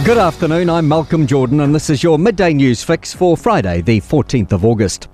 Good afternoon, I'm Malcolm Jordan and this is your midday news fix for Friday the 14th of August.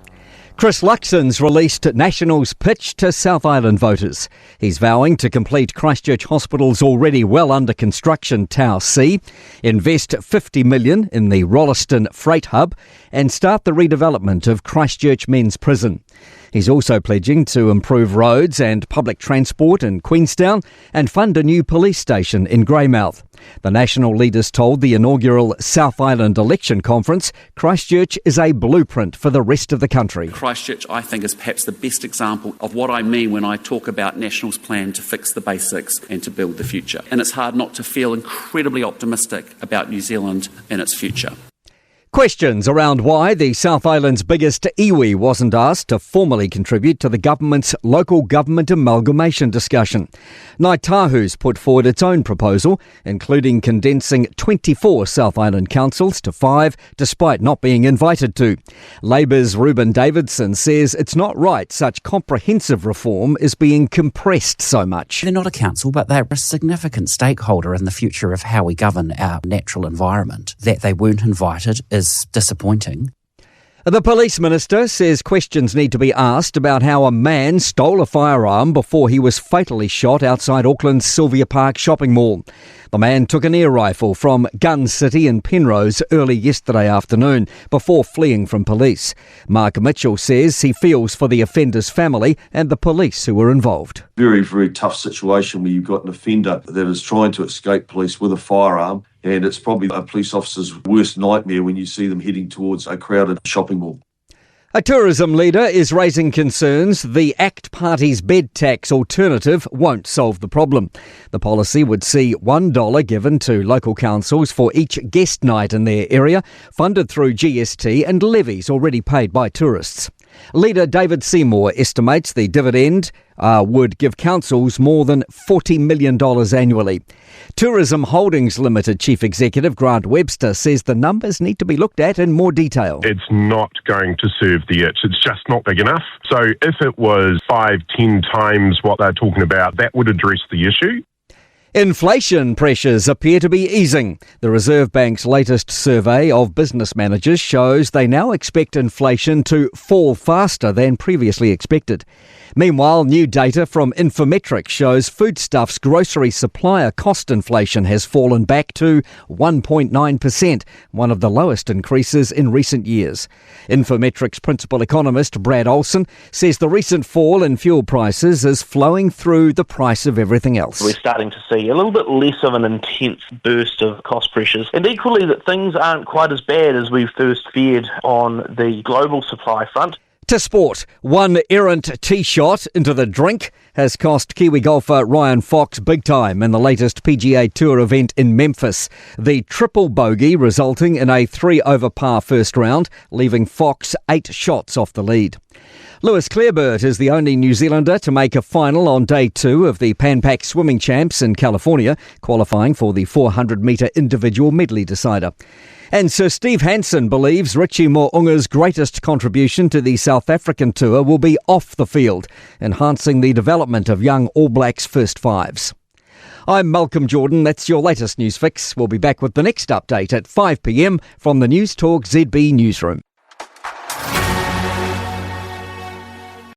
Chris Luxon's released National's pitch to South Island voters. He's vowing to complete Christchurch Hospital's already well under construction Tower C, invest $50 million in the Rolleston Freight Hub and start the redevelopment of Christchurch Men's Prison. He's also pledging to improve roads and public transport in Queenstown and fund a new police station in Greymouth. The National leaders told the inaugural South Island election conference Christchurch is a blueprint for the rest of the country. Christchurch, I think, is perhaps the best example of what I mean when I talk about National's plan to fix the basics and to build the future. And it's hard not to feel incredibly optimistic about New Zealand and its future. Questions around why the South Island's biggest iwi wasn't asked to formally contribute to the government's local government amalgamation discussion. Ngāi Tahu's put forward its own proposal, including condensing 24 South Island councils to 5, despite not being invited to. Labour's Reuben Davidson says it's not right such comprehensive reform is being compressed so much. They're not a council, but they're a significant stakeholder in the future of how we govern our natural environment. That they weren't invited is disappointing. The police minister says questions need to be asked about how a man stole a firearm before he was fatally shot outside Auckland's Sylvia Park shopping mall. The man took an air rifle from Gun City in Penrose early yesterday afternoon before fleeing from police. Mark Mitchell says he feels for the offender's family and the police who were involved. Very, very tough situation where you've got an offender that is trying to escape police with a firearm, and it's probably a police officer's worst nightmare when you see them heading towards a crowded shopping mall. A tourism leader is raising concerns the ACT Party's bed tax alternative won't solve the problem. The policy would see $1 given to local councils for each guest night in their area, funded through GST and levies already paid by tourists. Leader David Seymour estimates the dividend would give councils more than $40 million annually. Tourism Holdings Limited Chief Executive Grant Webster says the numbers need to be looked at in more detail. It's not going to serve the itch. It's just not big enough. So if it was 5-10 times what they're talking about, that would address the issue. Inflation pressures appear to be easing. The Reserve Bank's latest survey of business managers shows they now expect inflation to fall faster than previously expected. Meanwhile, new data from Infometrics shows foodstuffs grocery supplier cost inflation has fallen back to 1.9%, one of the lowest increases in recent years. Infometrics principal economist Brad Olsen says the recent fall in fuel prices is flowing through the price of everything else. We're starting to see a little bit less of an intense burst of cost pressures, and equally that things aren't quite as bad as we first feared on the global supply front. To sport, one errant tee shot into the drink has cost Kiwi golfer Ryan Fox big time in the latest PGA Tour event in Memphis. The triple bogey resulting in a 3-over par first round, leaving Fox 8 shots off the lead. Lewis Clareburt is the only New Zealander to make a final on day 2 of the Pan Pac Swimming Champs in California, qualifying for the 400-metre individual medley decider. And Sir Steve Hansen believes Richie Mo'unga's greatest contribution to the South African tour will be off the field, enhancing the development of young All Blacks first fives. I'm Malcolm Jordan. That's your latest news fix. We'll be back with the next update at 5 p.m. from the Newstalk ZB newsroom.